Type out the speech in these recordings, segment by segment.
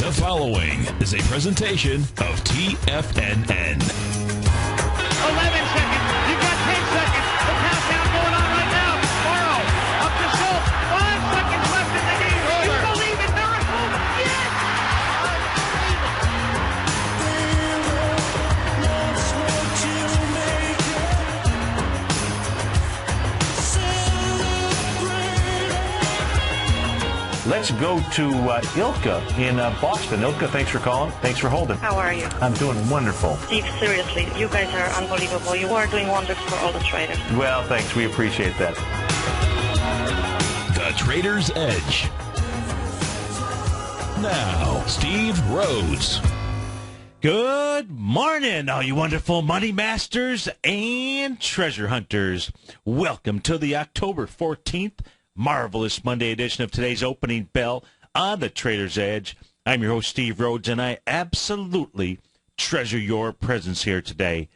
The following is a presentation of TFNN. 11 seconds. You've got 10 seconds. The countdown going on right now. Morrow up to Schultz. 5 seconds left in the game. You believe in miracles? Yes! Let's go to Ilka in Boston. Ilka, thanks for calling. Thanks for holding. How are you? I'm doing wonderful. Steve, seriously, you guys are unbelievable. You are doing wonders for all the traders. Well, thanks. We appreciate that. The Trader's Edge. Now, Steve Rhodes. Good morning, all you wonderful money masters and treasure hunters. Welcome to the October 14th marvelous Monday edition of today's Opening Bell on the Trader's Edge. I'm your host, Steve Rhodes, and I absolutely treasure your presence here today.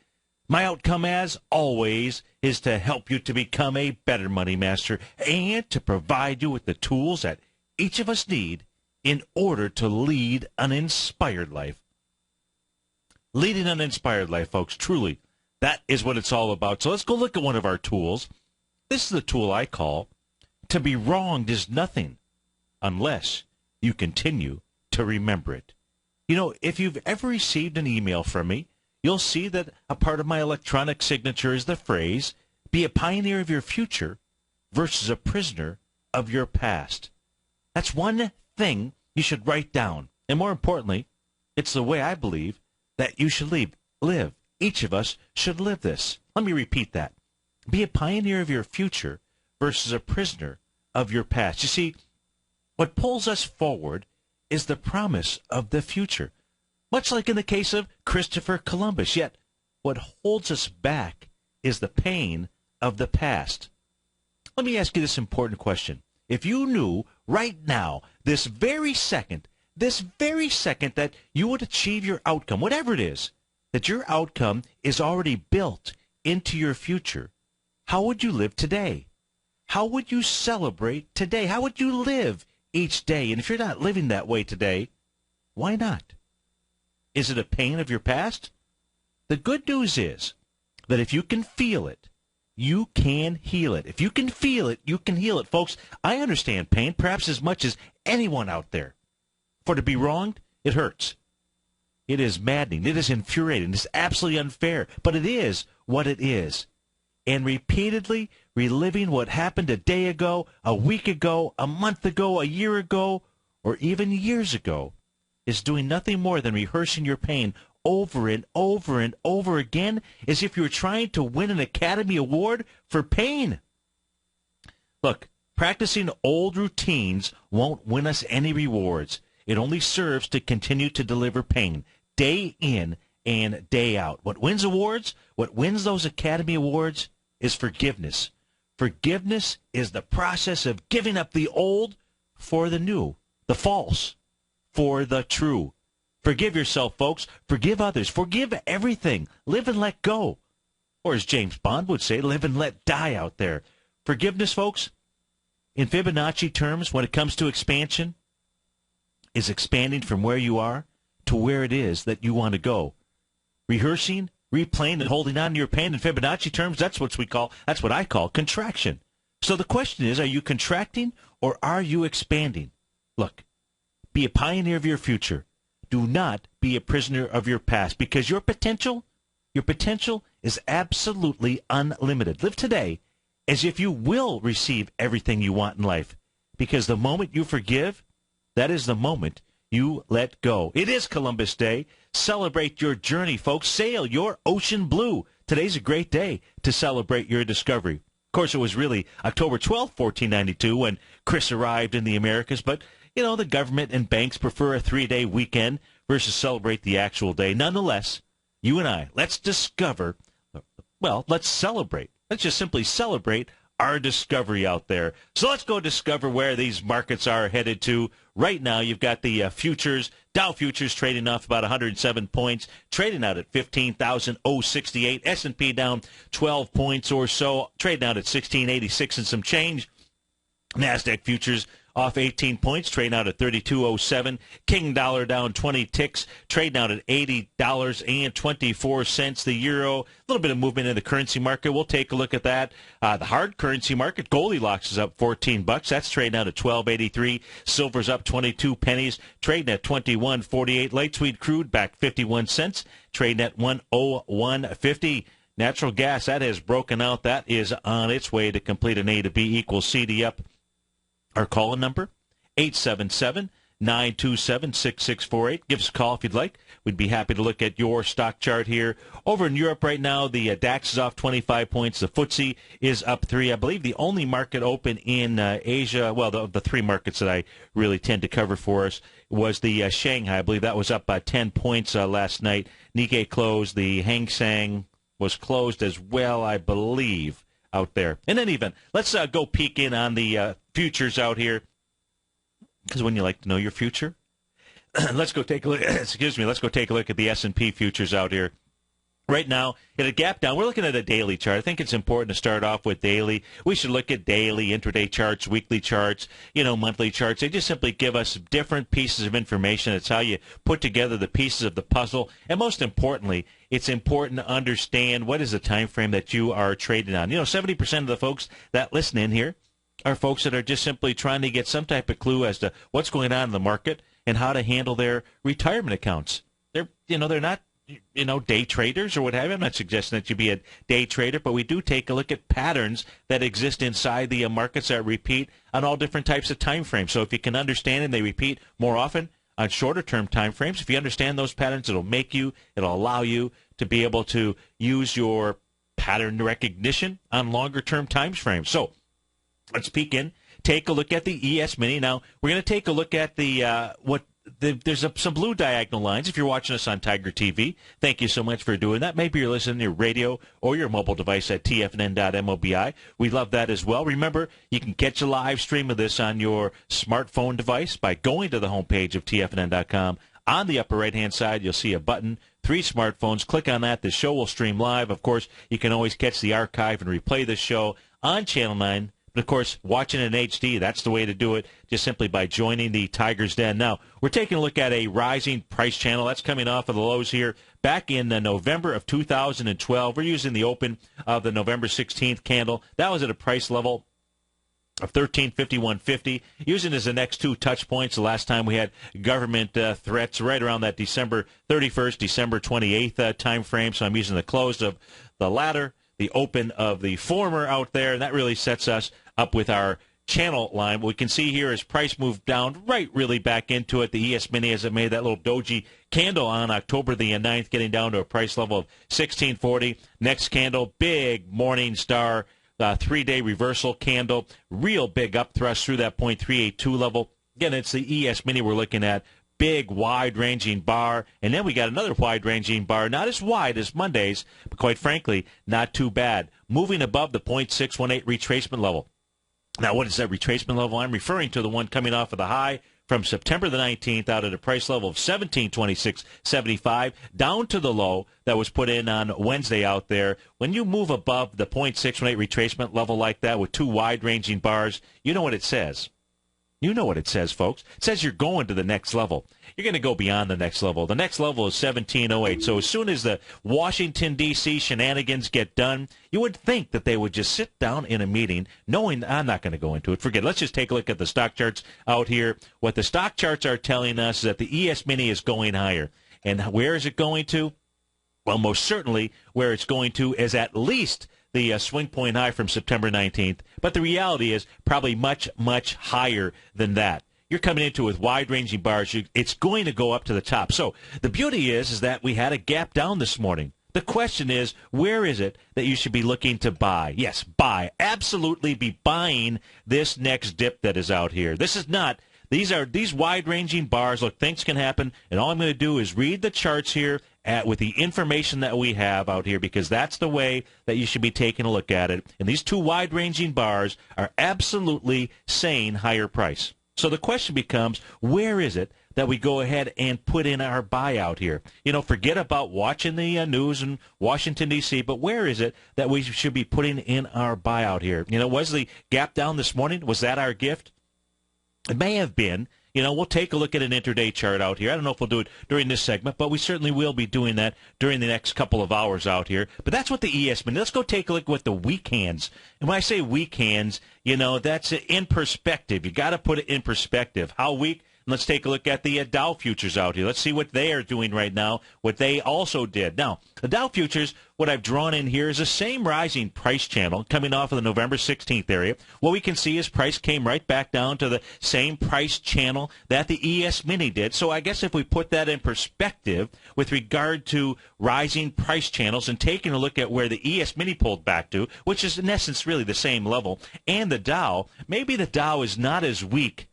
My outcome, as always, is to help you to become a better money master and to provide you with the tools that each of us need in order to lead an inspired life. Leading an inspired life, folks, truly, that is what it's all about. So let's go look at one of our tools. This is the tool I call "To be wronged is nothing unless you continue to remember it." You know, if you've ever received an email from me, you'll see that a part of my electronic signature is the phrase, "Be a pioneer of your future versus a prisoner of your past." That's one thing you should write down. And more importantly, it's the way I believe that you should live. Each of us should live this. Let me repeat that. Be a pioneer of your future versus a prisoner of your past. You see, what pulls us forward is the promise of the future, much like in the case of Christopher Columbus. Yet, what holds us back is the pain of the past. Let me ask you this important question. If you knew right now, this very second, that you would achieve your outcome, whatever it is, that your outcome is already built into your future, how would you live today? How would you celebrate today? How would you live each day? And if you're not living that way today, why not? Is it a pain of your past? The good news is that if you can feel it, you can heal it. If you can feel it, you can heal it. Folks, I understand pain perhaps as much as anyone out there. For to be wronged, it hurts. It is maddening. It is infuriating. It's absolutely unfair. But it is what it is. And repeatedly reliving what happened a day ago, a week ago, a month ago, a year ago, or even years ago is doing nothing more than rehearsing your pain over and over and over again as if you were trying to win an Academy Award for pain. Look, practicing old routines won't win us any rewards. It only serves to continue to deliver pain day in and day out. What wins awards, what wins those Academy Awards is forgiveness. Forgiveness is the process of giving up the old for the new, the false for the true. Forgive yourself, folks. Forgive others. Forgive everything. Live and let go. Or as James Bond would say, live and let die out there. Forgiveness, folks, in Fibonacci terms, when it comes to expansion, is expanding from where you are to where it is that you want to go. Rehearsing, replaying, and holding on to your pain in Fibonacci terms, that's what I call contraction. So the question is, are you contracting or are you expanding? Look, be a pioneer of your future. Do not be a prisoner of your past, because your potential is absolutely unlimited. Live today as if you will receive everything you want in life, because the moment you forgive, that is the moment you let go. It is Columbus Day. Celebrate your journey, folks. Sail your ocean blue. Today's a great day to celebrate your discovery. Of course, it was really October 12th, 1492, when Chris arrived in the Americas. But, you know, the government and banks prefer a 3-day weekend versus celebrate the actual day. Nonetheless, you and I, let's celebrate. Let's just simply celebrate our discovery out there. So let's go discover where these markets are headed to. Right now, you've got the futures, Dow futures trading off about 107 points, trading out at 15,068. S&P down 12 points or so, trading out at 1686 and some change. NASDAQ futures off 18 points, trading out at 32.07. King dollar down 20 ticks, trading out at $80.24. The euro, a little bit of movement in the currency market. We'll take a look at that. The hard currency market, Goldilocks is up $14. That's trading out at $12.83. Silver's up 22 pennies, trading at $21.48. Light sweet crude back 51 cents, trading at $101.50. Natural gas, that has broken out. That is on its way to complete an A to B equals CD up. Our call-in number, 877-927-6648. Give us a call if you'd like. We'd be happy to look at your stock chart here. Over in Europe right now, the DAX is off 25 points. The FTSE is up 3. I believe the only market open in Asia, well, the three markets that I really tend to cover for us, was the Shanghai. I believe that was up 10 points last night. Nikkei closed. The Hang Seng was closed as well, I believe, out there. In any event, let's go peek in on the futures out here, because when you like to know your future, let's go take a look. Excuse me. Let's go take a look at the S&P futures out here. Right now, at a gap down, we're looking at a daily chart. I think it's important to start off with daily. We should look at daily, intraday charts, weekly charts, monthly charts. They just simply give us different pieces of information. It's how you put together the pieces of the puzzle. And most importantly, it's important to understand what is the time frame that you are trading on. 70% of the folks that listen in here are folks that are just simply trying to get some type of clue as to what's going on in the market and how to handle their retirement accounts. They're not day traders or what have you. I'm not suggesting that you be a day trader, but we do take a look at patterns that exist inside the markets that repeat on all different types of time frames. So if you can understand and they repeat more often on shorter term time frames, if you understand those patterns, it'll allow you to be able to use your pattern recognition on longer term time frames. So let's peek in, take a look at the ES Mini. Now, we're going to take a look at there's some blue diagonal lines. If you're watching us on Tiger TV, thank you so much for doing that. Maybe you're listening to your radio or your mobile device at TFNN.mobi. We love that as well. Remember, you can catch a live stream of this on your smartphone device by going to the homepage of TFNN.com. On the upper right-hand side, you'll see a button, 3 smartphones. Click on that. The show will stream live. Of course, you can always catch the archive and replay this show on Channel 9. But, of course, watching in HD, that's the way to do it, just simply by joining the Tiger's Den. Now, we're taking a look at a rising price channel. That's coming off of the lows here back in November of 2012. We're using the open of the November 16th candle. That was at a price level of $13.51.50. Using as the next 2 touch points, the last time we had government threats right around that December 31st, December 28th time frame. So I'm using the close of the latter, the open of the former out there, and that really sets us up with our channel line. What we can see here is price moved down right really back into it. The ES Mini, as it made that little doji candle on October the 9th, getting down to a price level of $16.40. Next candle, big morning star, 3-day reversal candle, real big up thrust through that 0.382 level. Again, it's the ES Mini we're looking at. Big, wide-ranging bar, and then we got another wide-ranging bar, not as wide as Monday's, but quite frankly, not too bad. Moving above the 0.618 retracement level. Now, what is that retracement level? I'm referring to the one coming off of the high from September the 19th out at a price level of $17.2675, down to the low that was put in on Wednesday out there. When you move above the 0.618 retracement level like that with 2 wide-ranging bars, you know what it says. You know what it says, folks. It says you're going to the next level. You're going to go beyond the next level. The next level is 1708. So as soon as the Washington, D.C. shenanigans get done, you would think that they would just sit down in a meeting knowing I'm not going to go into it. Forget it. Let's just take a look at the stock charts out here. What the stock charts are telling us is that the ES Mini is going higher. And where is it going to? Well, most certainly where it's going to is at least the swing point high from September 19th. But the reality is probably much, much higher than that. You're coming into with wide-ranging bars. It's going to go up to the top. So the beauty is that we had a gap down this morning. The question is, where is it that you should be looking to buy? Yes, buy. Absolutely be buying this next dip that is out here. This is not. These wide-ranging bars. Look, things can happen, and all I'm going to do is read the charts here with the information that we have out here, because that's the way that you should be taking a look at it. And these 2 wide-ranging bars are absolutely saying higher price. So the question becomes, where is it that we go ahead and put in our buyout here? Forget about watching the news in Washington, D.C., but where is it that we should be putting in our buyout here? Was the gap down this morning? Was that our gift? It may have been. We'll take a look at an intraday chart out here. I don't know if we'll do it during this segment, but we certainly will be doing that during the next couple of hours out here. But that's what the ES means. Let's go take a look at what the weak hands. And when I say weak hands, that's in perspective. You got to put it in perspective. How weak? Let's take a look at the Dow futures out here. Let's see what they are doing right now, what they also did. Now, the Dow futures, what I've drawn in here is the same rising price channel coming off of the November 16th area. What we can see is price came right back down to the same price channel that the ES Mini did. So I guess if we put that in perspective with regard to rising price channels and taking a look at where the ES Mini pulled back to, which is in essence really the same level, and the Dow, maybe the Dow is not as weak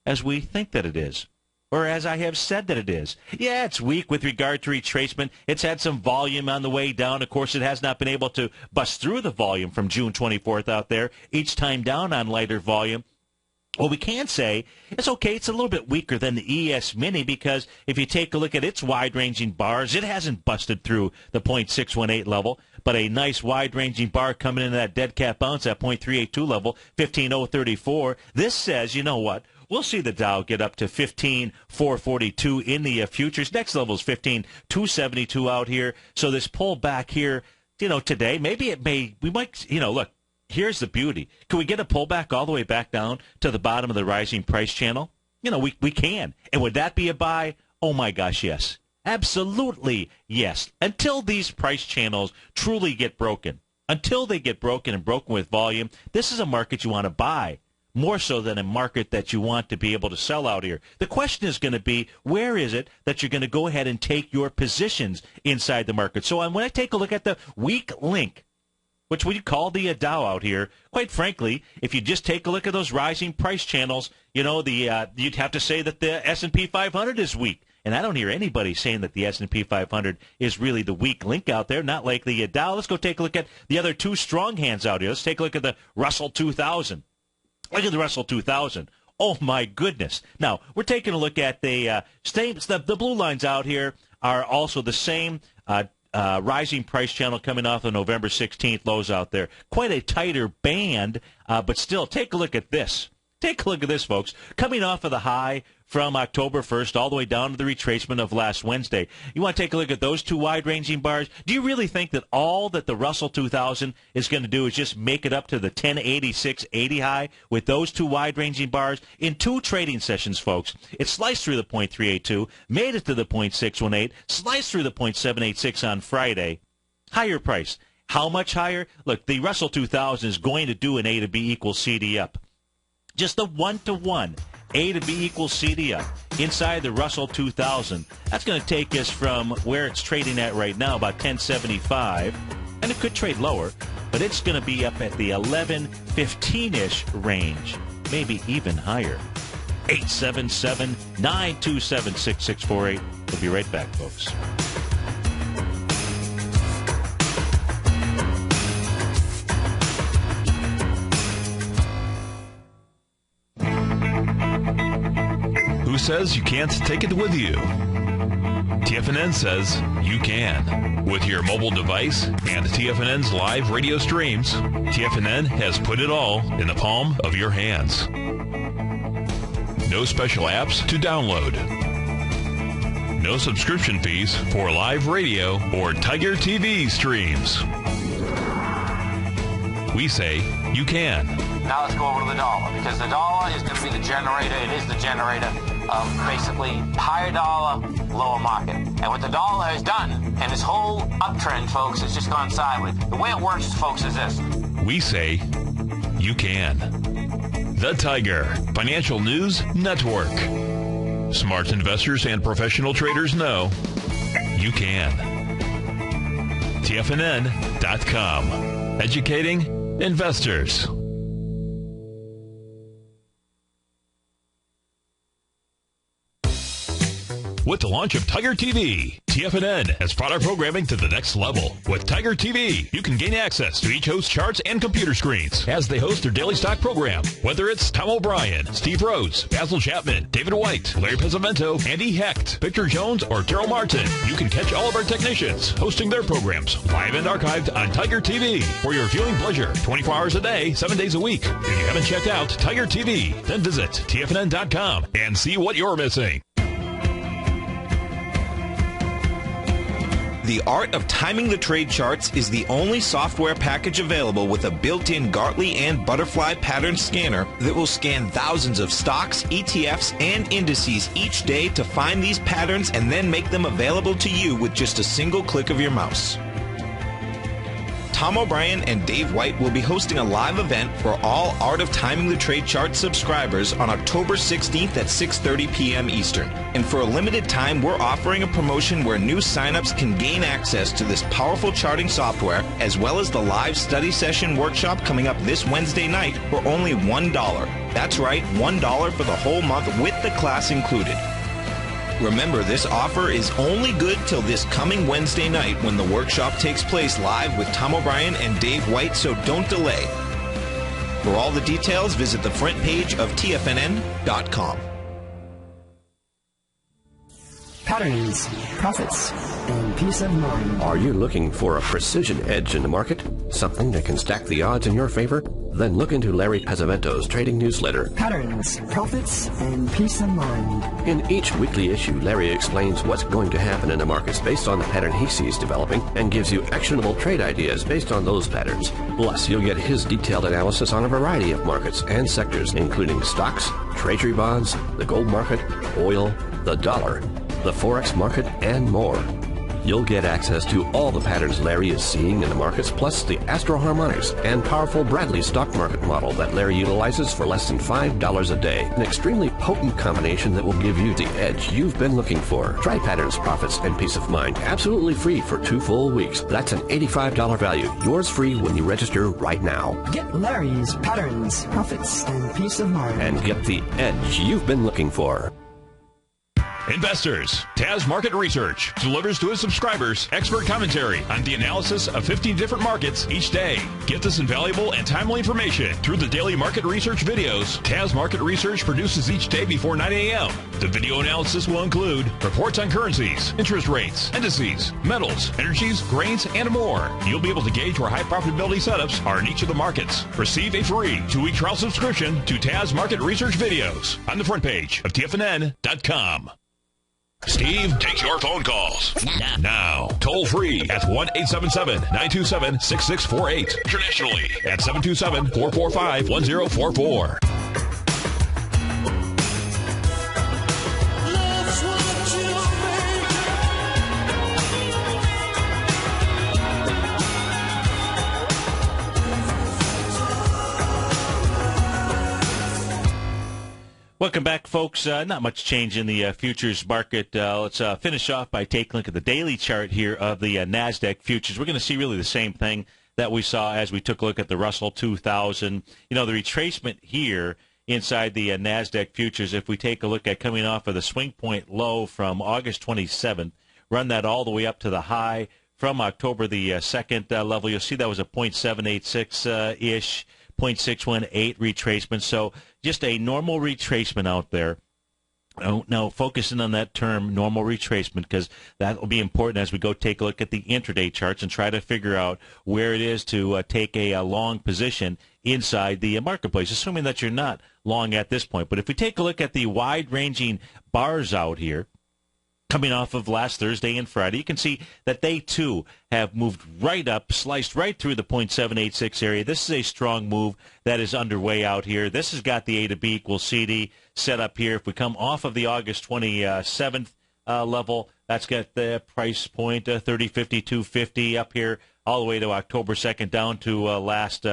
as we think that it is, or as I have said that it is. Yeah, it's weak with regard to retracement. It's had some volume on the way down. Of course, it has not been able to bust through the volume from June 24th out there, each time down on lighter volume. What we can say is, okay, it's a little bit weaker than the ES Mini because if you take a look at its wide-ranging bars, it hasn't busted through the .618 level, but a nice wide-ranging bar coming into that dead cat bounce at .382 level, 15.034. This says, you know what? We'll see the Dow get up to 15,442 in the futures. Next level is 15,272 out here. So this pullback here, today, we might, look, here's the beauty. Can we get a pullback all the way back down to the bottom of the rising price channel? We can. And would that be a buy? Oh, my gosh, yes. Absolutely, yes. Until these price channels truly get broken. Until they get broken and broken with volume, this is a market you want to buy, more so than a market that you want to be able to sell out here. The question is going to be, where is it that you're going to go ahead and take your positions inside the market? So when I take a look at the weak link, which we call the Dow out here, quite frankly, if you just take a look at those rising price channels, you'd have to say that the S&P 500 is weak. And I don't hear anybody saying that the S&P 500 is really the weak link out there, not like the Dow. Let's go take a look at the other two strong hands out here. Let's take a look at the Russell 2000. Look at the Russell 2000. Oh, my goodness. Now, we're taking a look at the blue lines out here are also the same rising price channel coming off the November 16th lows out there. Quite a tighter band, but still, take a look at this. Take a look at this, folks. Coming off of the high from October 1st all the way down to the retracement of last Wednesday. You want to take a look at those two wide-ranging bars? Do you really think that all that the Russell 2000 is going to do is just make it up to the 1086.80 high with those two wide-ranging bars? In two trading sessions, folks, it sliced through the .382, made it to the .618, sliced through the .786 on Friday. Higher price. How much higher? Look, the Russell 2000 is going to do an A to B equals CD up. Just a 1-to-1. A to B equals CD up inside the Russell 2000. That's going to take us from where it's trading at right now, about 1075, and it could trade lower, but it's going to be up at the 1115-ish range, maybe even higher. 877-927-6648. We'll be right back, folks. Who says you can't take it with you? TFNN says you can. With your mobile device and TFNN's live radio streams, TFNN has put it all in the palm of your hands. No special apps to download. No subscription fees for live radio or TigerTV streams. We say you can. Now let's go over to the dollar, because the dollar is going to be the generator. It is the generator of basically higher dollar, lower market. And what the dollar has done, and this whole uptrend, folks, has just gone sideways. The way it works, folks, is this. We say you can. The Tiger Financial News Network. Smart investors and professional traders know you can. TFNN.com. Educating investors. with the launch of TigerTV. TFNN has brought our programming to the next level. With TigerTV, you can gain access to each host's charts and computer screens as they host their daily stock program. Whether it's Tom O'Brien, Steve Rhodes, Basil Chapman, David White, Larry Pesavento, Andy Hecht, Victor Jones, or Daryl Martin, you can catch all of our technicians hosting their programs live and archived on TigerTV for your viewing pleasure 24 hours a day, 7 days a week. If you haven't checked out TigerTV, then visit TFNN.com and see what you're missing. The Art of Timing the Trade Charts is the only software package available with a built-in Gartley and Butterfly pattern scanner that will scan thousands of stocks, ETFs, and indices each day to find these patterns and then make them available to you with just a single click of your mouse. Tom O'Brien and Dave White will be hosting a live event for all Art of Timing the Trade Chart subscribers on October 16th at 6:30 p.m. Eastern. And for a limited time, we're offering a promotion where new signups can gain access to this powerful charting software, as well as the live study session workshop coming up this Wednesday night for only $1. That's right, $1 for the whole month with the class included. Remember, this offer is only good till this coming Wednesday night when the workshop takes place live with Tom O'Brien and Dave White, so don't delay. For all the details, visit the front page of TFNN.com. Patterns, profits, and peace of mind. Are you looking for a precision edge in the market? Something that can stack the odds in your favor? Then look into Larry Pesavento's trading newsletter. Patterns, profits, and peace of mind. In each weekly issue, Larry explains what's going to happen in the markets based on the pattern he sees developing and gives you actionable trade ideas based on those patterns. Plus, you'll get his detailed analysis on a variety of markets and sectors, including stocks, treasury bonds, the gold market, oil, the dollar, the Forex market, and more. You'll get access to all the patterns Larry is seeing in the markets, plus the Astro Harmonics and powerful Bradley stock market model that Larry utilizes for less than $5 a day. An extremely potent combination that will give you the edge you've been looking for. Try Patterns, Profits, and Peace of Mind absolutely free for 2 full weeks. That's an $85 value. Yours free when you register right now. Get Larry's Patterns, Profits, and Peace of Mind. And get the edge you've been looking for. Investors, Taz Market Research delivers to its subscribers expert commentary on the analysis of 15 different markets each day. Get this invaluable and timely information through the daily market research videos Taz Market Research produces each day before 9 a.m. The video analysis will include reports on currencies, interest rates, indices, metals, energies, grains, and more. You'll be able to gauge where high profitability setups are in each of the markets. Receive a free 2-week trial subscription to Taz Market Research videos on the front page of TFNN.com. Steve takes your phone calls now. Toll free at 1-877-927-6648. Internationally at 727-445-1044. Welcome back, folks. Not much change in the futures market. Let's finish off by taking a look at the daily chart here of the NASDAQ futures. We're going to see really the same thing that we saw as we took a look at the Russell 2000. You know, the retracement here inside the NASDAQ futures, if we take a look at coming off of the swing point low from August 27th, run that all the way up to the high from October the 2nd level, you'll see that was a 0.786-ish. 0.618 retracement, so just a normal retracement out there. Now, focusing on that term, normal retracement, because that will be important as we go take a look at the intraday charts and try to figure out where it is to take a long position inside the marketplace, assuming that you're not long at this point. But if we take a look at the wide-ranging bars out here, coming off of last Thursday and Friday, you can see that they, too, have moved right up, sliced right through the 0.786 area. This is a strong move that is underway out here. This has got the A to B equals CD set up here. If we come off of the August 27th level, that's got the price point 30.52.50 up here all the way to October 2nd down to last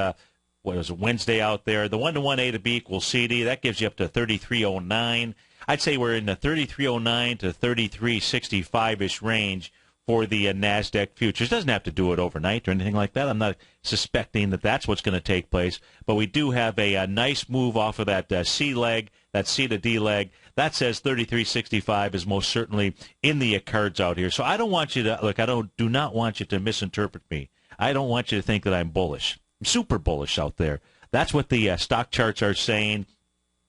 Wednesday out there. The 1-to-1 A to B equals CD, that gives you up to 33.09. I'd say we're in the 33.09 to 33.65-ish range for the NASDAQ futures. Doesn't have to do it overnight or anything like that. I'm not suspecting that that's what's going to take place. But we do have a nice move off of that C leg that C to D leg, that says 33.65 is most certainly in the cards out here. So I don't want you to, look, do not want you to misinterpret me. I don't want you to think that I'm bullish. I'm super bullish out there. That's what the stock charts are saying.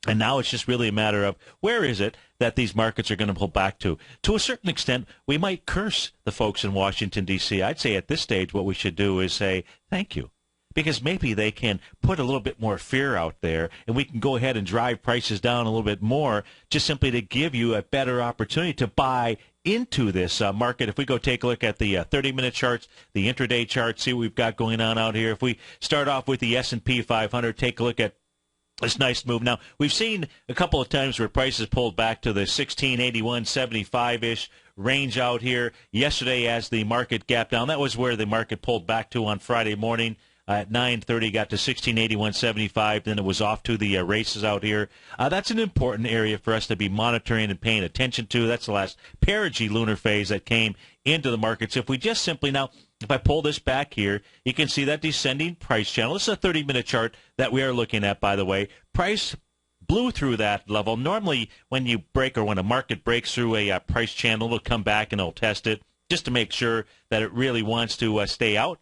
And now it's just really a matter of where is it that these markets are going to pull back to. To a certain extent, we might curse the folks in Washington, D.C. I'd say at this stage what we should do is say thank you. Because maybe they can put a little bit more fear out there, and we can go ahead and drive prices down a little bit more just simply to give you a better opportunity to buy into this market. If we go take a look at the 30-minute charts, the intraday charts, see what we've got going on out here. If we start off with the S&P 500, take a look at this nice move. Now, we've seen a couple of times where prices pulled back to the 1681.75-ish range out here. Yesterday, as the market gapped down, that was where the market pulled back to on Friday morning. At 9:30, got to 1681.75. Then it was off to the races out here. That's an important area for us to be monitoring and paying attention to. That's the last perigee lunar phase that came into the markets. If we just simply now, if I pull this back here, you can see that descending price channel. This is a 30-minute chart that we are looking at, by the way. Price blew through that level. Normally, when you break or when a market breaks through a price channel, it'll come back and it'll test it just to make sure that it really wants to stay out.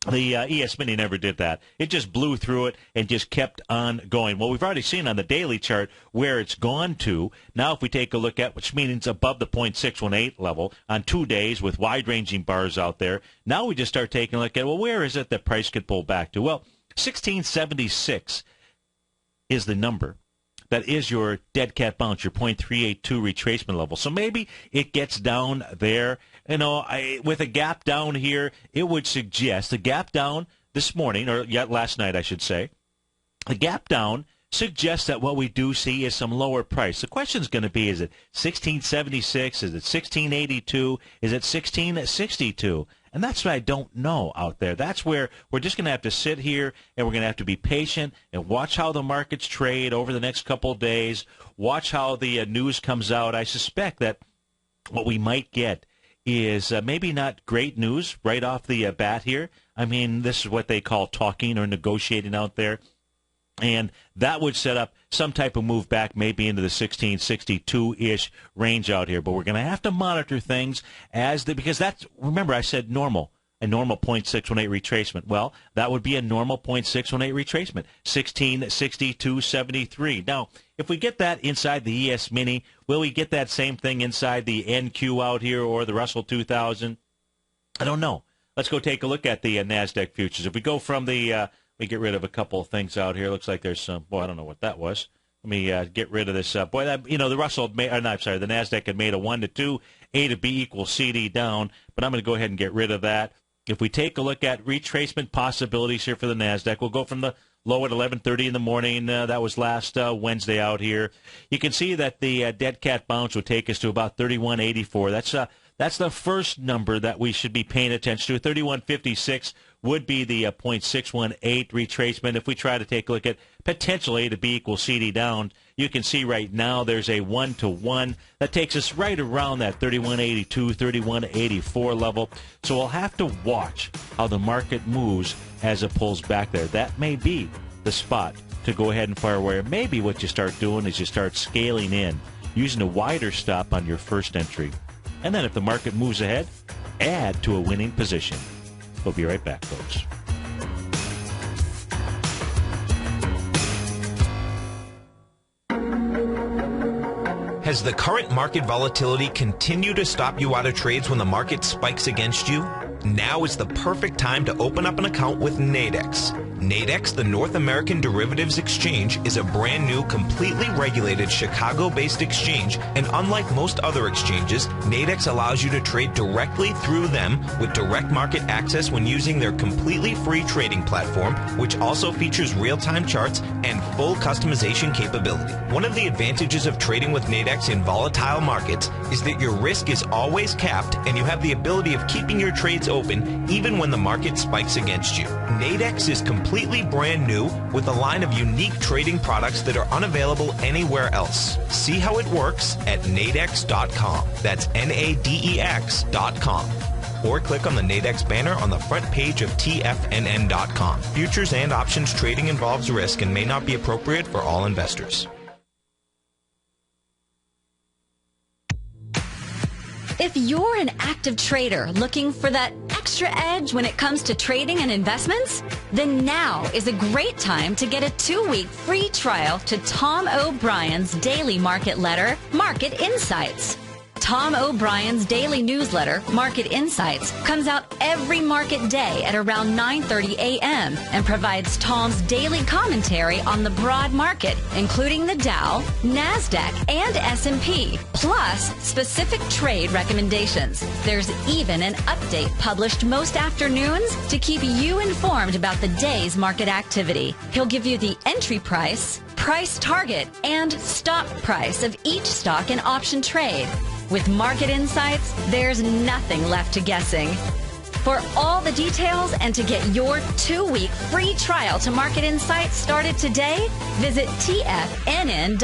The ES Mini never did that. It just blew through it and just kept on going. Well, we've already seen on the daily chart where it's gone to. Now, if we take a look at, which means above the 0.618 level on 2 days with wide-ranging bars out there, now we just start taking a look at, well, where is it that price could pull back to? Well, 1676 is the number. That is your dead cat bounce, your 0.382 retracement level. So maybe it gets down there. You know, with a gap down here, it would suggest the gap down this morning, or yet last night, I should say. The gap down suggests that what we do see is some lower price. The question is going to be, is it 1676? Is it 1682? Is it 1662? And that's what I don't know out there. That's where we're just going to have to sit here and we're going to have to be patient and watch how the markets trade over the next couple of days. Watch how the news comes out. I suspect that what we might get is maybe not great news right off the bat here. I mean, this is what they call talking or negotiating out there. And that would set up some type of move back maybe into the 1662-ish range out here. But we're going to have to monitor things because that's, remember I said normal, a normal 0.618 retracement. Well, that would be a normal 0.618 retracement, 1662.73. Now, if we get that inside the ES Mini, will we get that same thing inside the NQ out here or the Russell 2000? I don't know. Let's go take a look at the NASDAQ futures. If we go from the, let me get rid of a couple of things out here. Looks like there's some, I don't know what that was. Let me get rid of this. The Russell, the NASDAQ had made a 1 to 2, A to B equals CD down, but I'm going to go ahead and get rid of that. If we take a look at retracement possibilities here for the NASDAQ, we'll go from the low at 11:30 in the morning. That was last Wednesday out here. You can see that the dead cat bounce would take us to about 31.84. That's the first number that we should be paying attention to. 31.56 would be the 0.618 retracement. If we try to take a look at potential A to B equals CD down, you can see right now there's a 1-to-1. That takes us right around that 31.82, 31.84 level. So we'll have to watch how the market moves as it pulls back there. That may be the spot to go ahead and fire away. Maybe what you start doing is you start scaling in, using a wider stop on your first entry. And then if the market moves ahead, add to a winning position. We'll be right back, folks. Has the current market volatility continued to stop you out of trades when the market spikes against you? Now is the perfect time to open up an account with Nadex. Nadex, the North American Derivatives Exchange, is a brand new, completely regulated Chicago-based exchange, and unlike most other exchanges, Nadex allows you to trade directly through them with direct market access when using their completely free trading platform, which also features real-time charts and full customization capability. One of the advantages of trading with Nadex in volatile markets is that your risk is always capped and you have the ability of keeping your trades open even when the market spikes against you. Nadex is completely brand new with a line of unique trading products that are unavailable anywhere else. See how it works at nadex.com. That's NADEX.com. Or click on the Nadex banner on the front page of TFNN.com. Futures and options trading involves risk and may not be appropriate for all investors. If you're an active trader looking for that extra edge when it comes to trading and investments, then now is a great time to get a 2-week free trial to Tom O'Brien's daily market letter, Market Insights. Tom O'Brien's daily newsletter, Market Insights, comes out every market day at around 9:30 a.m. and provides Tom's daily commentary on the broad market, including the Dow, NASDAQ, and S&P, plus specific trade recommendations. There's even an update published most afternoons to keep you informed about the day's market activity. He'll give you the entry price, price target, and stop price of each stock and option trade. With Market Insights, there's nothing left to guessing. For all the details and to get your 2-week free trial to Market Insights started today, visit TFNN.com.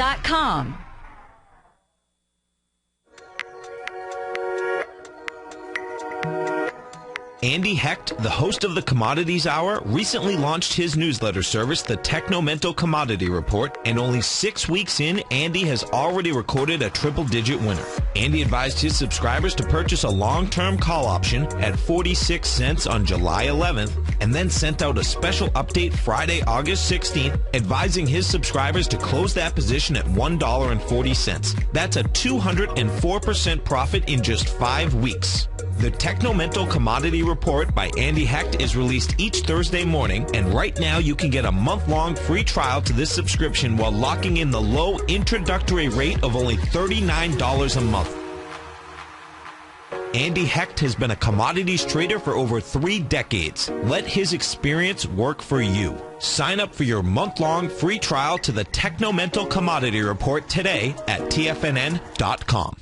Andy Hecht, the host of the Commodities Hour, recently launched his newsletter service, the Technomental Commodity Report, and only 6 weeks in, Andy has already recorded a triple-digit winner. Andy advised his subscribers to purchase a long-term call option at 46 cents on July 11th, and then sent out a special update Friday, August 16th, advising his subscribers to close that position at $1.40. That's a 204% profit in just 5 weeks. The Technomental Commodity Report by Andy Hecht is released each Thursday morning, and right now you can get a month-long free trial to this subscription while locking in the low introductory rate of only $39 a month. Andy Hecht has been a commodities trader for over 3 decades. Let his experience work for you. Sign up for your month-long free trial to the Technomental Commodity Report today at TFNN.com.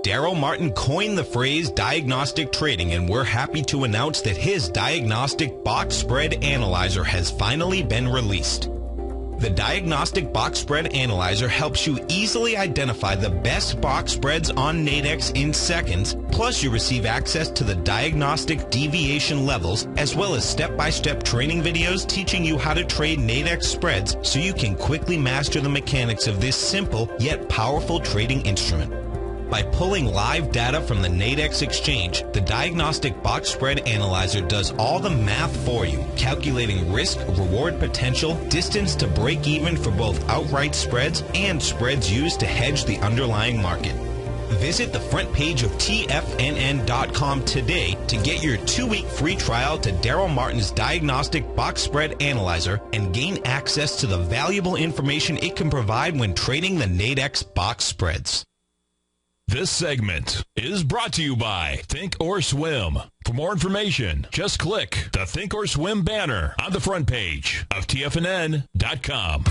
Daryl Martin coined the phrase diagnostic trading, and we're happy to announce that his diagnostic box spread analyzer has finally been released. The Diagnostic Box Spread Analyzer helps you easily identify the best box spreads on Nadex in seconds, plus you receive access to the diagnostic deviation levels, as well as step-by-step training videos teaching you how to trade Nadex spreads so you can quickly master the mechanics of this simple yet powerful trading instrument. By pulling live data from the Nadex exchange, the Diagnostic Box Spread Analyzer does all the math for you, calculating risk, reward potential, distance to break even for both outright spreads and spreads used to hedge the underlying market. Visit the front page of TFNN.com today to get your 2-week free trial to Daryl Martin's Diagnostic Box Spread Analyzer and gain access to the valuable information it can provide when trading the Nadex box spreads. This segment is brought to you by Think or Swim. For more information, just click the Think or Swim banner on the front page of TFNN.com.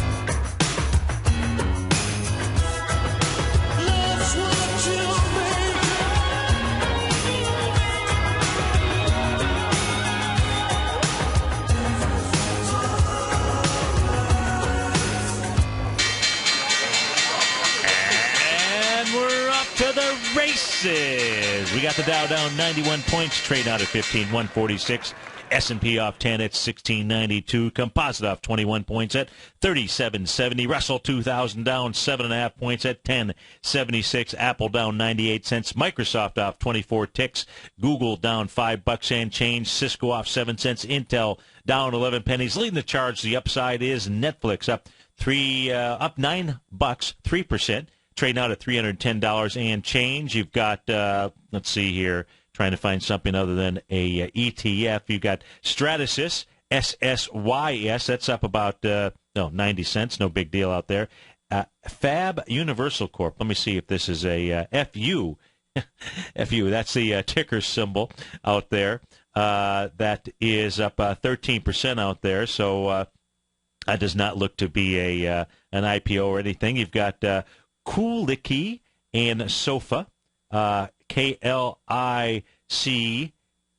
To the races. We got the Dow down 91 points, trade out at 15,146. S&P off 10 at 1692. Composite off 21 points at 3770. Russell 2000 down 7.5 points at 1076. Apple down 98 cents. Microsoft off 24 ticks. Google down $5 and change. Cisco off 7 cents. Intel down 11 pennies. Leading the charge, the upside is Netflix up $9, 3%. Trading out at $310 and change. You've got, let's see here, trying to find something other than a ETF. You've got Stratasys, SSYS. That's up about 90 cents. No big deal out there. Fab Universal Corp. Let me see if this is a FU. FU. That's the ticker symbol out there. That is up 13% out there. So that does not look to be an IPO or anything. You've got Kulicki and Sofa, KLIC,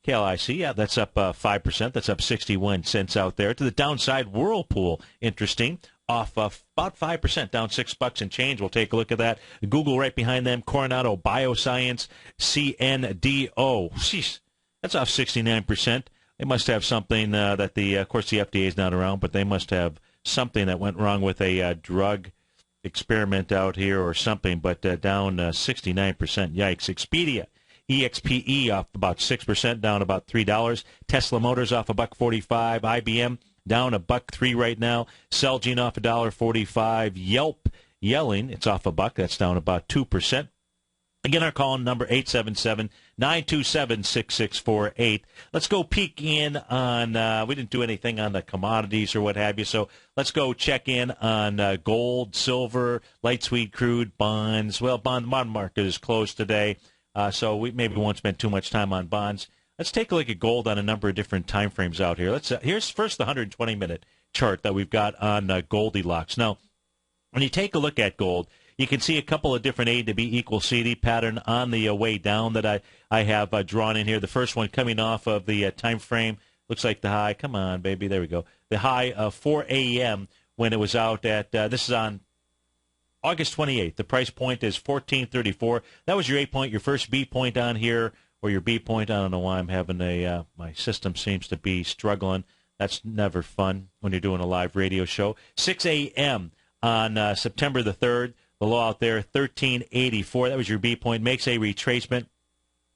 yeah, that's up 5%. That's up 61 cents out there. To the downside, Whirlpool, interesting, off about 5%, down $6 and change. We'll take a look at that. Google right behind them. Coronado Bioscience, CNDO. Sheesh, that's off 69%. They must have something that of course, the FDA is not around, but they must have something that went wrong with a drug experiment out here or something, but down 69%. Yikes. Expedia, EXPE off about 6%, down about $3. Tesla Motors off $1.45. IBM down $1.03 right now. Celgene off $1.45. Yelp, Yelling, it's off $1. That's down about 2%. Again, our call number 877-927-6648. Let's go peek in on, we didn't do anything on the commodities or what have you, so let's go check in on gold, silver, light sweet crude, bonds. Well, bond market is closed today, so we maybe won't spend too much time on bonds. Let's take a look at gold on a number of different time frames out here. Here's first the 120-minute chart that we've got on Goldilocks. Now, when you take a look at gold, you can see a couple of different A to B equals CD pattern on the way down that I have drawn in here. The first one coming off of the time frame looks like the high. Come on, baby. There we go. The high of 4 a.m. when it was out at, this is on August 28th. The price point is $14.34. That was your A point, your first B point on here, or your B point. I don't know why I'm having my system seems to be struggling. That's never fun when you're doing a live radio show. 6 a.m. on September the 3rd. The low out there, 1384. That was your B point. Makes a retracement.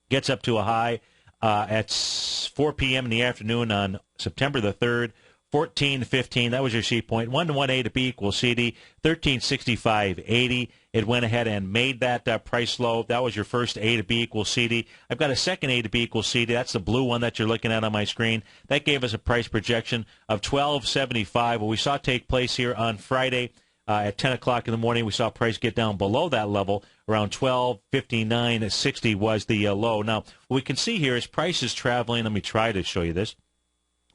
Gets up to a high at 4 p.m. in the afternoon on September the 3rd, 1415. That was your C point. 1 A to B equals CD, 1365.80. It went ahead and made that price low. That was your first A to B equals CD. I've got a second A to B equals CD. That's the blue one that you're looking at on my screen. That gave us a price projection of 1275. What we saw take place here on Friday, at 10 o'clock in the morning, we saw price get down below that level. Around 1259.60 was the low. Now, what we can see here is price is traveling. Let me try to show you this.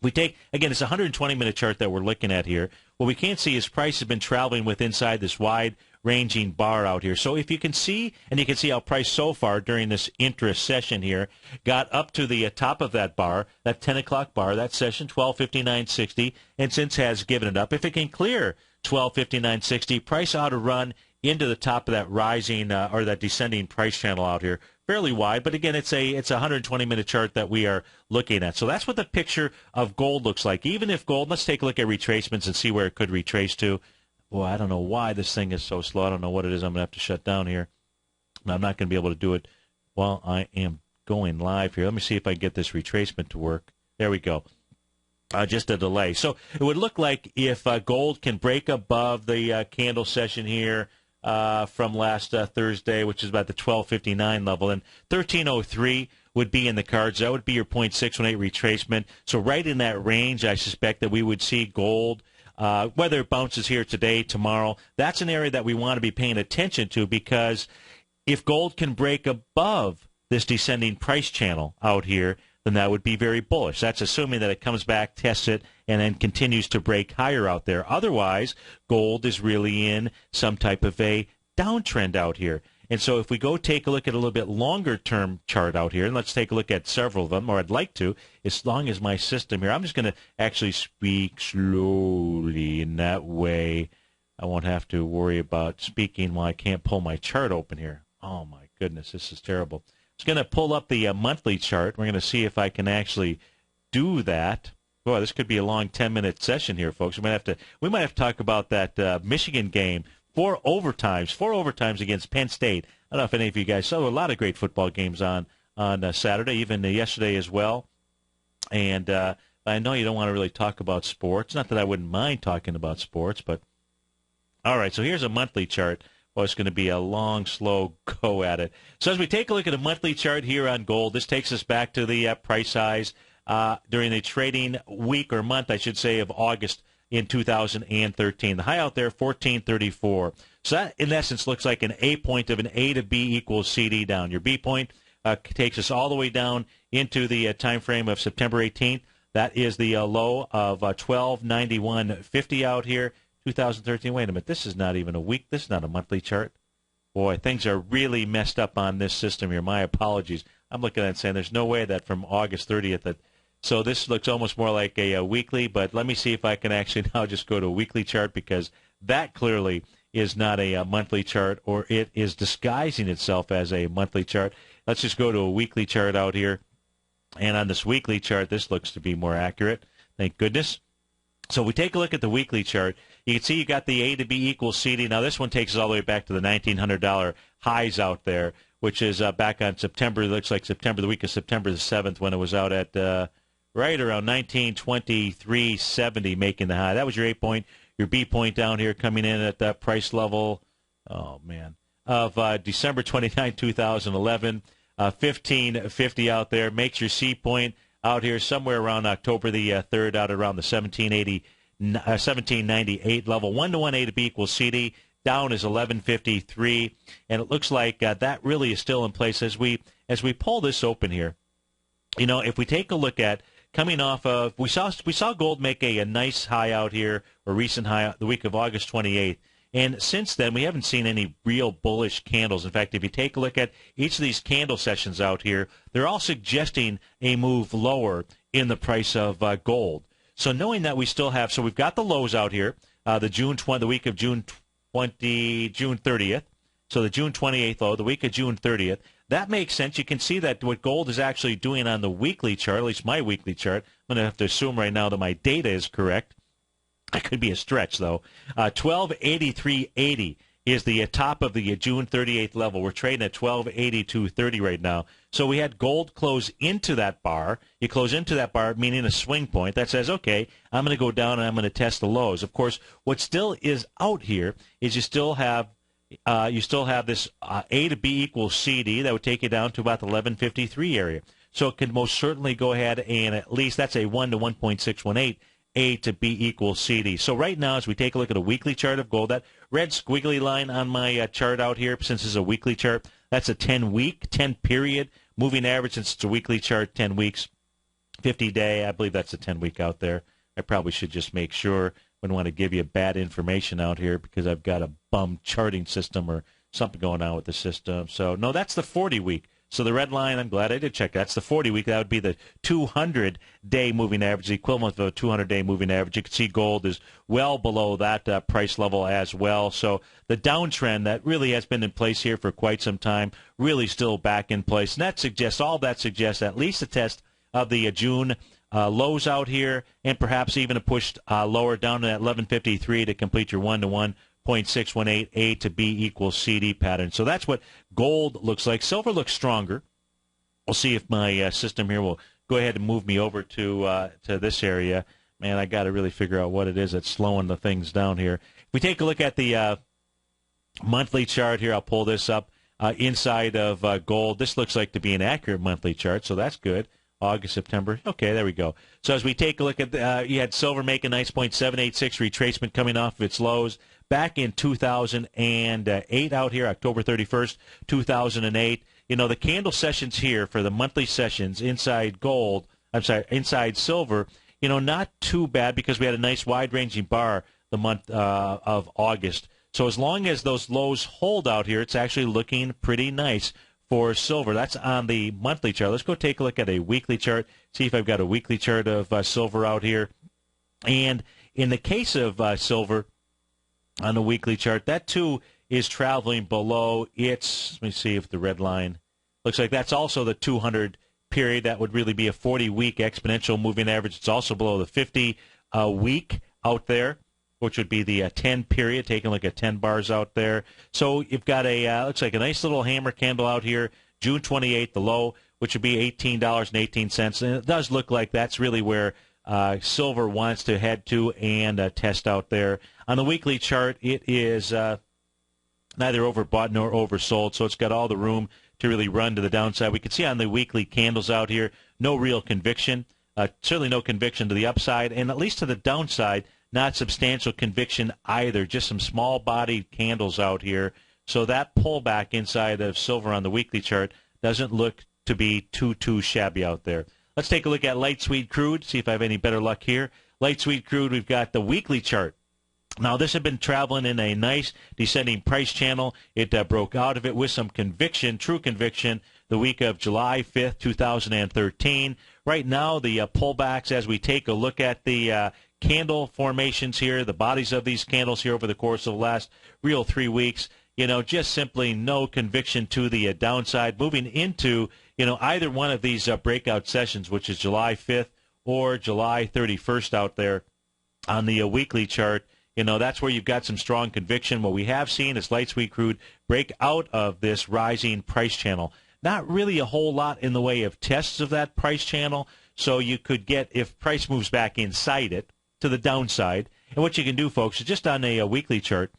We take, again, it's a 120-minute chart that we're looking at here. What we can't see is price has been traveling with inside this wide-ranging bar out here. So if you can see, and you can see how price so far during this interest session here got up to the top of that bar, that 10 o'clock bar, that session, 1259.60, and since has given it up. If it can clear 1259.60, price ought to run into the top of that rising or that descending price channel out here, fairly wide. But again, it's a 120-minute chart that we are looking at. So that's what the picture of gold looks like. Even if gold, let's take a look at retracements and see where it could retrace to. Boy, I don't know why this thing is so slow. I don't know what it is. I'm going to have to shut down here. I'm not going to be able to do it while I am going live here. Let me see if I can get this retracement to work. There we go. Just a delay. So it would look like if gold can break above the candle session here from last Thursday, which is about the 1259 level, and 1303 would be in the cards. That would be your 0.618 retracement. So right in that range, I suspect that we would see gold. Whether it bounces here today, tomorrow, that's an area that we want to be paying attention to, because if gold can break above this descending price channel out here, then that would be very bullish. That's assuming that it comes back, tests it, and then continues to break higher out there. Otherwise, gold is really in some type of a downtrend out here. And so if we go take a look at a little bit longer-term chart out here, and let's take a look at several of them, or I'd like to, as long as my system here. I'm just going to actually speak slowly, in that way I won't have to worry about speaking while I can't pull my chart open here. Oh, my goodness, this is terrible. It's going to pull up the monthly chart. We're going to see if I can actually do that. Boy, this could be a long 10-minute session here, folks. We might have to talk about that Michigan game. 4 overtimes against Penn State. I don't know if any of you guys saw a lot of great football games on Saturday, even yesterday as well. And I know you don't want to really talk about sports. Not that I wouldn't mind talking about sports, but all right. So here's a monthly chart. Well, it's going to be a long, slow go at it. So as we take a look at a monthly chart here on gold, this takes us back to the price highs during the trading week or month, I should say, of August in 2013. The high out there, 1434. So that, in essence, looks like an A point of an A to B equals CD down. Your B point takes us all the way down into the time frame of September 18th. That is the low of 1291.50 out here. 2013. Wait a minute. This is not even a week. This is not a monthly chart. Boy, things are really messed up on this system here. My apologies. I'm looking at it and saying there's no way that from August 30th. So this looks almost more like a weekly, but let me see if I can actually now just go to a weekly chart, because that clearly is not a monthly chart, or it is disguising itself as a monthly chart. Let's just go to a weekly chart out here. And on this weekly chart, this looks to be more accurate. Thank goodness. So we take a look at the weekly chart. You can see you got the A to B equals CD. Now, this one takes us all the way back to the $1,900 highs out there, which is back on September. It looks like September, the week of September the 7th, when it was out at right around 1923.70, making the high. That was your A point. Your B point down here coming in at that price level, of December 29, 2011. 1550 out there. Makes your C point out here somewhere around October the 3rd, out around the 1798 level. 1-to-1 A to B equals CD. Down is 1153, and it looks like that really is still in place as we pull this open here. You know, if we take a look at coming off of, we saw gold make a nice high out here, or recent high, the week of August 28th. And since then, we haven't seen any real bullish candles. In fact, if you take a look at each of these candle sessions out here, they're all suggesting a move lower in the price of gold. So knowing that we still have, so we've got the lows out here, the week of June 30th. So the June 28th low, the week of June 30th. That makes sense. You can see that what gold is actually doing on the weekly chart, at least my weekly chart. I'm going to have to assume right now that my data is correct. That could be a stretch, though. 1283.80 is the top of the June 38th level. We're trading at 1282.30 right now. So we had gold close into that bar. You close into that bar, meaning a swing point that says, okay, I'm going to go down and I'm going to test the lows. Of course, what still is out here is you still have this A to B equals CD. That would take you down to about the 1153 area. So it could most certainly go ahead and at least that's a 1 to 1.618. A to B equals CD. So right now, as we take a look at a weekly chart of gold, that red squiggly line on my chart out here, since it's a weekly chart, that's a 10-period moving average. Since it's a weekly chart, 10 weeks, 50-day. I believe that's a 10-week out there. I probably should just make sure. Wouldn't want to give you bad information out here because I've got a bum charting system or something going on with the system. So, no, that's the 40-week. So the red line, I'm glad I did check. That's the 40-week. That would be the 200-day moving average, the equivalent of a 200-day moving average. You can see gold is well below that price level as well. So the downtrend that really has been in place here for quite some time, really still back in place. And that suggests at least a test of the June lows out here, and perhaps even a push lower down to that 1153 to complete your 1-to-1. 0.618 A to B equals CD pattern. So that's what gold looks like. Silver looks stronger. We'll see if my system here will go ahead and move me over to this area. Man, I got to really figure out what it is that's slowing the things down here. If we take a look at the monthly chart here, I'll pull this up inside of gold. This looks like to be an accurate monthly chart, so that's good. August, September. Okay, there we go. So as we take a look at, you had silver make a nice 0.786 retracement coming off of its lows back in 2008 out here, October 31st, 2008. You know, the candle sessions here for the monthly sessions inside silver, you know, not too bad because we had a nice wide-ranging bar the month of August. So as long as those lows hold out here, it's actually looking pretty nice for silver. That's on the monthly chart. Let's go take a look at a weekly chart, see if I've got a weekly chart of silver out here. And in the case of silver on the weekly chart, that too is traveling below its, let me see if the red line, looks like that's also the 200 period. That would really be a 40-week exponential moving average. It's also below the 50-week out there, which would be the 10 period, taking a look at 10 bars out there. So you've got a, looks like a nice little hammer candle out here, June 28th, the low, which would be $18.18. And it does look like that's really where silver wants to head to and test out there. On the weekly chart, it is neither overbought nor oversold, so it's got all the room to really run to the downside. We can see on the weekly candles out here, no real conviction, certainly no conviction to the upside, and at least to the downside, not substantial conviction either, just some small-bodied candles out here. So that pullback inside of silver on the weekly chart doesn't look to be too shabby out there. Let's take a look at light sweet crude, see if I have any better luck here. Light sweet crude, we've got the weekly chart. Now, this had been traveling in a nice descending price channel. It broke out of it with some conviction, true conviction, the week of July 5th, 2013. Right now, the pullbacks, as we take a look at the candle formations here, the bodies of these candles here over the course of the last real 3 weeks, you know, just simply no conviction to the downside. Moving into, you know, either one of these breakout sessions, which is July 5th or July 31st out there on the weekly chart, That's where you've got some strong conviction. What we have seen is light sweet crude break out of this rising price channel. Not really a whole lot in the way of tests of that price channel, so you could get, if price moves back inside it, to the downside. And what you can do, folks, is just on a weekly chart,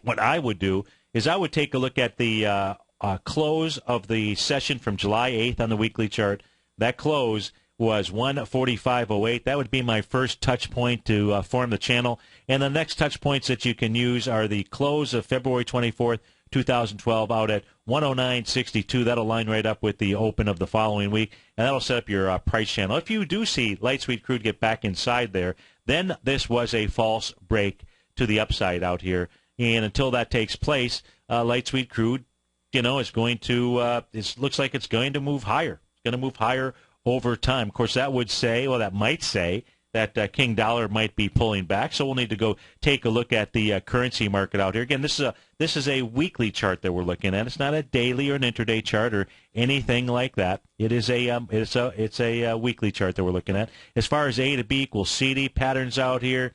what I would do is I would take a look at the close of the session from July 8th on the weekly chart. That close was 145.08. That would be my first touch point to form the channel. And the next touch points that you can use are the close of February 24th, 2012 out at 109.62. That'll line right up with the open of the following week, and that'll set up your price channel. If you do see light sweet crude get back inside there, then this was a false break to the upside out here. And until that takes place, light sweet crude, is going to, it looks like it's going to move higher. It's going to move higher over time. Of course, that might say that King Dollar might be pulling back, so we'll need to go take a look at the currency market out here. Again, this is a weekly chart that we're looking at. It's not a daily or an intraday chart or anything like that. It is it's a weekly chart that we're looking at. As far as A to B equals CD patterns out here,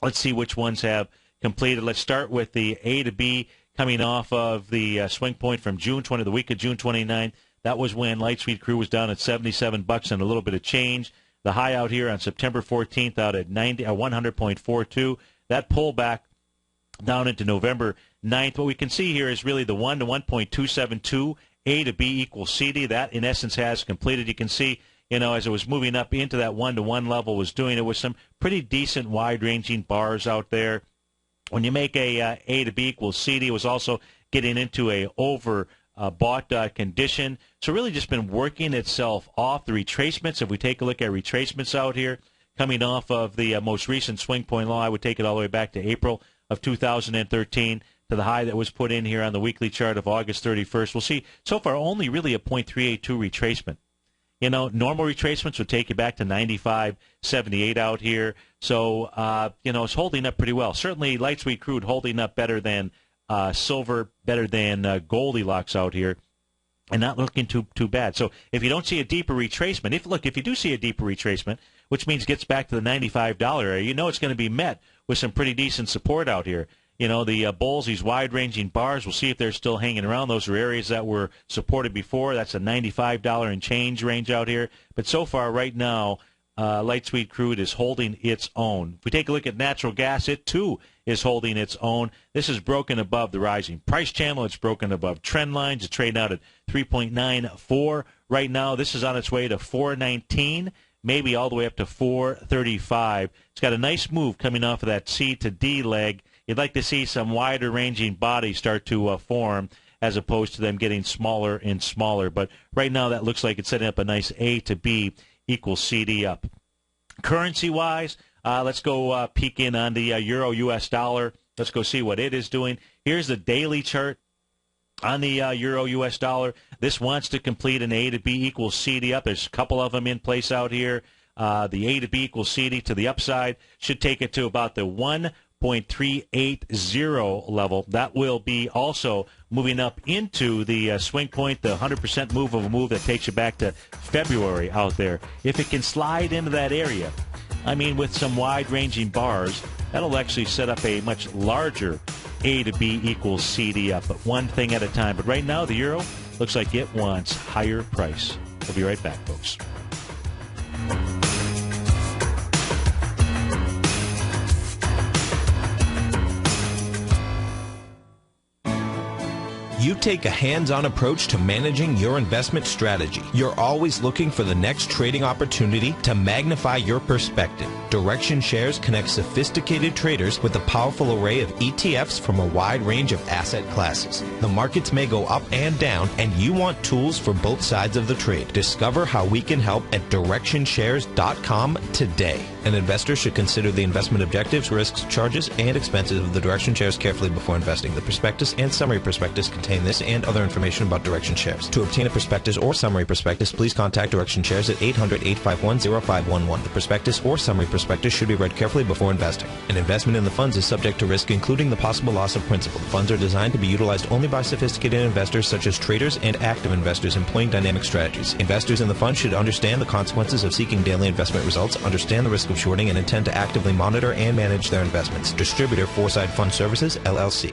let's see which ones have completed. Let's start with the A to B coming off of the swing point from the week of June 29th. That was when light sweet crude was down at $77 and a little bit of change. The high out here on September 14th out at 100.42. That pullback down into November 9th. What we can see here is really the 1 to 1.272 A to B equals CD. That, in essence, has completed. You can see, as it was moving up into that 1-to-1 level, was doing it with some pretty decent wide-ranging bars out there. When you make a to B equals CD, it was also getting into a bought condition. So really just been working itself off. The retracements, if we take a look at retracements out here, coming off of the most recent swing point low, I would take it all the way back to April of 2013 to the high that was put in here on the weekly chart of August 31st. We'll see so far only really a 0.382 retracement. Normal retracements would take you back to 95.78 out here. So, it's holding up pretty well. Certainly light sweet crude holding up better than silver, better than Goldilocks out here, and not looking too bad. So if you don't see a deeper retracement, if you do see a deeper retracement, which means gets back to the $95 area, it's going to be met with some pretty decent support out here. The bulls, these wide-ranging bars, we'll see if they're still hanging around. Those are areas that were supported before. That's a $95 and change range out here. But so far right now, light sweet crude is holding its own. If we take a look at natural gas, it too is holding its own. This is broken above the rising price channel. It's broken above trend lines. It's trading out at 3.94 right now. This is on its way to 4.19, maybe all the way up to 4.35. It's got a nice move coming off of that C to D leg. You'd like to see some wider ranging bodies start to form as opposed to them getting smaller and smaller. But right now that looks like it's setting up a nice A to B equals CD up. Currency-wise, let's go peek in on the Euro-US dollar. Let's go see what it is doing. Here's the daily chart on the Euro-US dollar. This wants to complete an A to B equals CD up. There's a couple of them in place out here. The A to B equals CD to the upside should take it to about the 1.380 level. That will be also moving up into the swing point, the 100% move of a move that takes you back to February out there. If it can slide into that area, with some wide-ranging bars, that'll actually set up a much larger A to B equals CD up, but one thing at a time. But right now, the euro looks like it wants higher price. We'll be right back, folks. You take a hands-on approach to managing your investment strategy. You're always looking for the next trading opportunity to magnify your perspective. Direction Shares connects sophisticated traders with a powerful array of ETFs from a wide range of asset classes. The markets may go up and down, and you want tools for both sides of the trade. Discover how we can help at DirectionShares.com today. An investor should consider the investment objectives, risks, charges, and expenses of the Direction Shares carefully before investing. The prospectus and summary prospectus contain this and other information about Direction Shares. To obtain a prospectus or summary prospectus, please contact Direction Shares at 800-851-0511. The prospectus or summary prospectus prospectus should be read carefully before investing. An investment in the funds is subject to risk, including the possible loss of principal. Funds are designed to be utilized only by sophisticated investors such as traders and active investors employing dynamic strategies. Investors in the fund should understand the consequences of seeking daily investment results, understand the risk of shorting, and intend to actively monitor and manage their investments. Distributor Foreside Fund Services, LLC.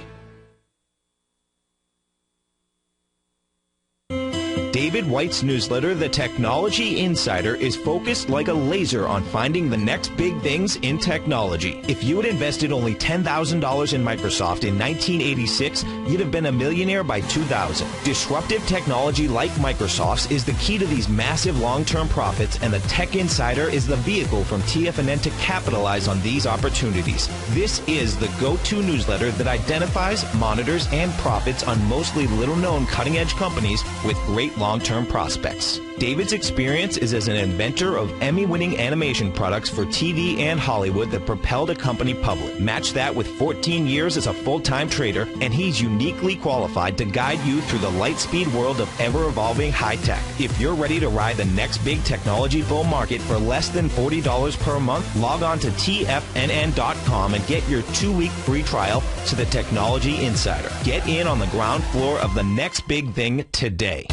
David White's newsletter, The Technology Insider, is focused like a laser on finding the next big things in technology. If you had invested only $10,000 in Microsoft in 1986, you'd have been a millionaire by 2000. Disruptive technology like Microsoft's is the key to these massive long-term profits, and the Tech Insider is the vehicle from TFNN to capitalize on these opportunities. This is the go-to newsletter that identifies, monitors, and profits on mostly little-known cutting-edge companies with great long-term prospects. David's experience is as an inventor of Emmy-winning animation products for TV and Hollywood that propelled a company public. Match that with 14 years as a full-time trader, and he's uniquely qualified to guide you through the light-speed world of ever-evolving high-tech. If you're ready to ride the next big technology bull market for less than $40 per month, log on to TFNN.com and get your 2-week free trial to the Technology Insider. Get in on the ground floor of the next big thing today.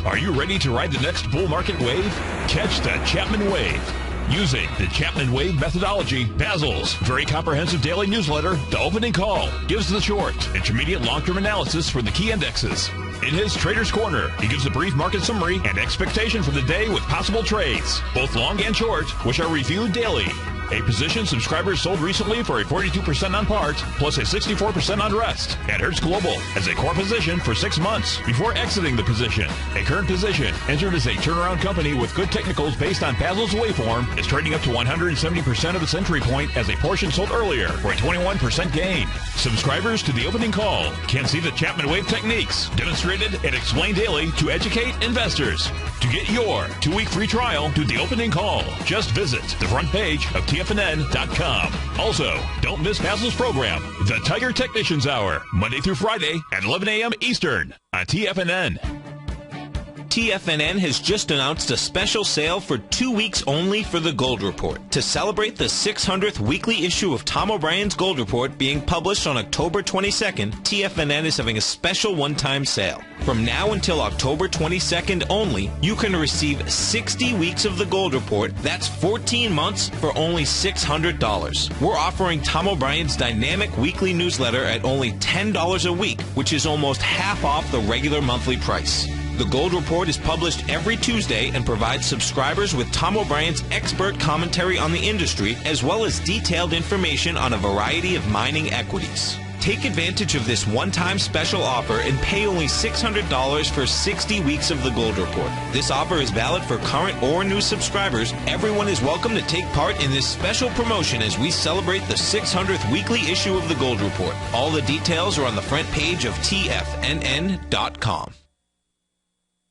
Are you ready to ride the next bull market wave? Catch the Chapman Wave. Using the Chapman Wave methodology, Basil's very comprehensive daily newsletter, The Opening Call, gives the short, intermediate, long-term analysis for the key indexes. In his Trader's Corner, he gives a brief market summary and expectation for the day with possible trades, both long and short, which are reviewed daily. A position subscribers sold recently for a 42% on parts, plus a 64% on rest. At Hertz Global as a core position for 6 months before exiting the position. A current position entered as a turnaround company with good technicals based on Basil's waveform is trading up to 170% of its entry point as a portion sold earlier for a 21% gain. Subscribers to the Opening Call can see the Chapman Wave techniques demonstrated and explained daily to educate investors. To get your 2-week free trial to the Opening Call, just visit the front page of TFNN.com. Also, don't miss Basil's program, The Tiger Technicians Hour, Monday through Friday at 11 a.m. Eastern on TFNN. TFNN has just announced a special sale for 2 weeks only for the Gold Report. To celebrate the 600th weekly issue of Tom O'Brien's Gold Report being published on October 22nd, TFNN is having a special one-time sale. From now until October 22nd only, you can receive 60 weeks of the Gold Report. That's 14 months for only $600. We're offering Tom O'Brien's dynamic weekly newsletter at only $10 a week, which is almost half off the regular monthly price. The Gold Report is published every Tuesday and provides subscribers with Tom O'Brien's expert commentary on the industry, as well as detailed information on a variety of mining equities. Take advantage of this one-time special offer and pay only $600 for 60 weeks of the Gold Report. This offer is valid for current or new subscribers. Everyone is welcome to take part in this special promotion as we celebrate the 600th weekly issue of the Gold Report. All the details are on the front page of TFNN.com.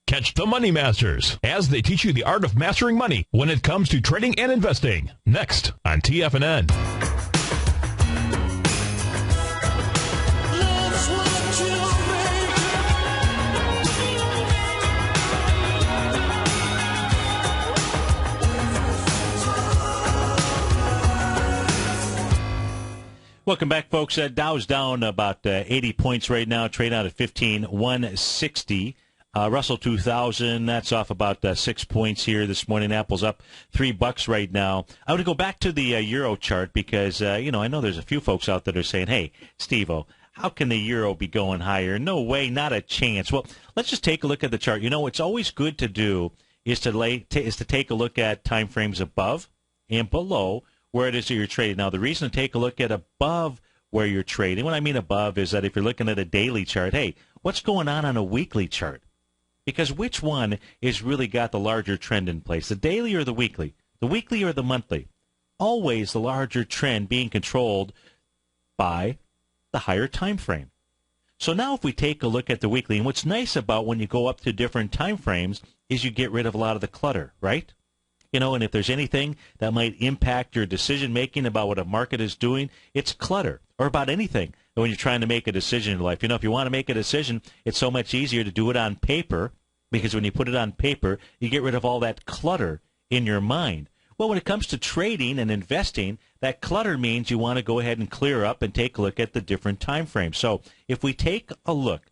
Catch the Money Masters as they teach you the art of mastering money when it comes to trading and investing. Next on TFNN. Welcome back, folks. Dow's down about 80 points right now, trade out at 15,160. Russell 2000, that's off about 6 points here this morning. Apple's up $3 right now. I want to go back to the Euro chart because, I know there's a few folks out there that are saying, hey, Steve-O, how can the Euro be going higher? No way, not a chance. Well, let's just take a look at the chart. What's always good to do is to take a look at time frames above and below where it is that you're trading. Now, the reason to take a look at above where you're trading, what I mean above is that if you're looking at a daily chart, hey, what's going on a weekly chart? Because which one is really got the larger trend in place, the daily or the weekly? The weekly or the monthly? Always the larger trend being controlled by the higher time frame. So now if we take a look at the weekly, and what's nice about when you go up to different time frames is you get rid of a lot of the clutter, right? And if there's anything that might impact your decision-making about what a market is doing, it's clutter, or about anything when you're trying to make a decision in life. If you want to make a decision, it's so much easier to do it on paper, because when you put it on paper, you get rid of all that clutter in your mind. Well, when it comes to trading and investing, that clutter means you want to go ahead and clear up and take a look at the different time frames. So if we take a look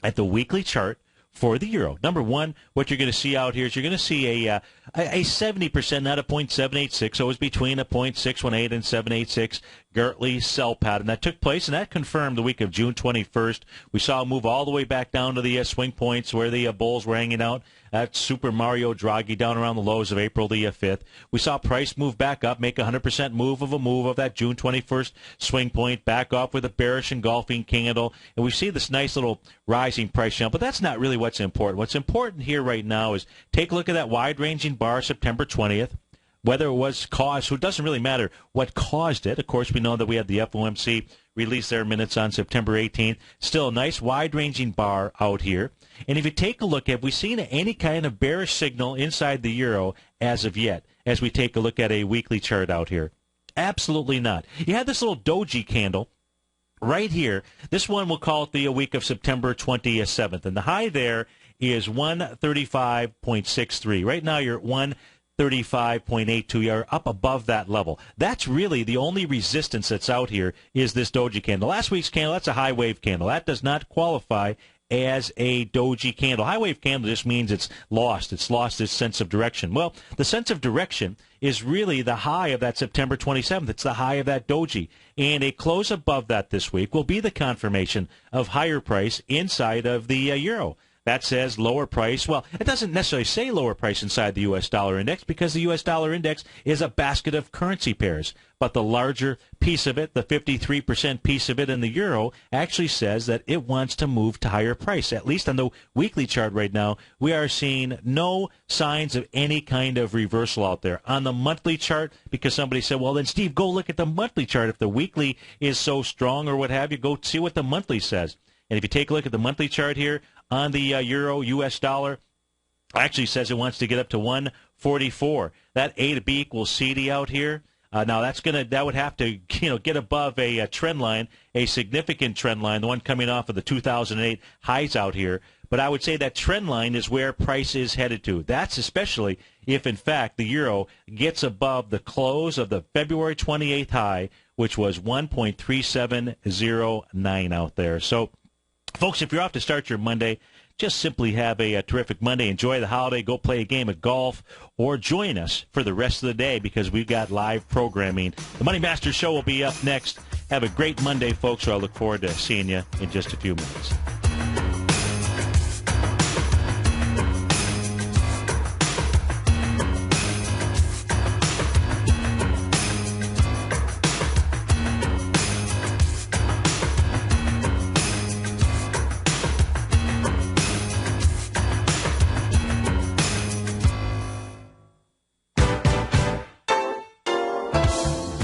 at the weekly chart for the euro, number one, what you're going to see out here is you're going to see a 70%, not a 0.786, so it was between a 0.618 and 786 Gartley sell pattern that took place, and that confirmed the week of June 21st. We saw a move all the way back down to the swing points where the bulls were hanging out at Super Mario Draghi down around the lows of April the 5th. We saw price move back up, make a 100% move of that June 21st swing point, back off with a bearish engulfing candle, and we see this nice little rising price jump. But that's not really what's important. What's important here right now is take a look at that wide-ranging bar September 20th. Whether it was caused, so it doesn't really matter what caused it. Of course, we know that we had the FOMC release their minutes on September 18th. Still a nice wide-ranging bar out here. And if you take a look, have we seen any kind of bearish signal inside the euro as of yet, as we take a look at a weekly chart out here? Absolutely not. You had this little doji candle right here. This one, we'll call it the week of September 27th. And the high there is 135.63. Right now you're at 135.82. You're up above that level. That's really the only resistance that's out here is this doji candle. Last week's candle, that's a high wave candle. That does not qualify as a doji candle. High wave candle just means it's lost. It's lost its sense of direction. Well, the sense of direction is really the high of that September 27th. It's the high of that doji. And a close above that this week will be the confirmation of higher price inside of the euro. That says lower price. Well, it doesn't necessarily say lower price inside the U.S. dollar index because the U.S. dollar index is a basket of currency pairs. But the larger piece of it, the 53% piece of it in the euro, actually says that it wants to move to higher price. At least on the weekly chart right now, we are seeing no signs of any kind of reversal out there. On the monthly chart, because somebody said, well, then, Steve, go look at the monthly chart. If the weekly is so strong or what have you, go see what the monthly says. And if you take a look at the monthly chart here on the euro, U.S. dollar, actually says it wants to get up to 144. That A to B equals CD out here. Now that would have to get above a trend line, a significant trend line, the one coming off of the 2008 highs out here. But I would say that trend line is where price is headed to. That's especially if, in fact, the euro gets above the close of the February 28th high, which was 1.3709 out there. So, folks, if you're off to start your Monday, just simply have a terrific Monday. Enjoy the holiday. Go play a game of golf or join us for the rest of the day because we've got live programming. The Money Master Show will be up next. Have a great Monday, folks. So I look forward to seeing you in just a few minutes.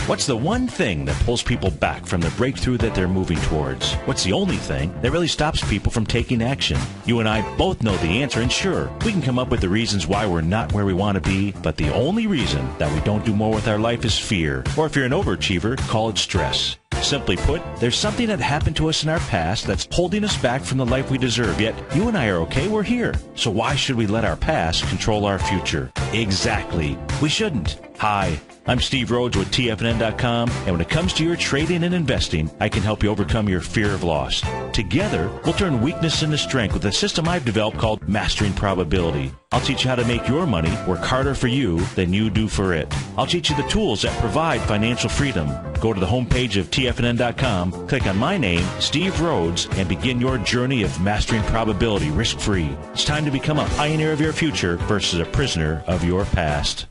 What's the one thing that pulls people back from the breakthrough that they're moving towards? What's the only thing that really stops people from taking action? You and I both know the answer, and sure, we can come up with the reasons why we're not where we want to be, but the only reason that we don't do more with our life is fear. Or if you're an overachiever, call it stress. Simply put, there's something that happened to us in our past that's holding us back from the life we deserve, yet you and I are okay, we're here. So why should we let our past control our future? Exactly. We shouldn't. Hi, I'm Steve Rhodes with TFNN.com, and when it comes to your trading and investing, I can help you overcome your fear of loss. Together, we'll turn weakness into strength with a system I've developed called Mastering Probability. I'll teach you how to make your money work harder for you than you do for it. I'll teach you the tools that provide financial freedom. Go to the homepage of TFNN.com, click on my name, Steve Rhodes, and begin your journey of mastering probability risk-free. It's time to become a pioneer of your future versus a prisoner of your past.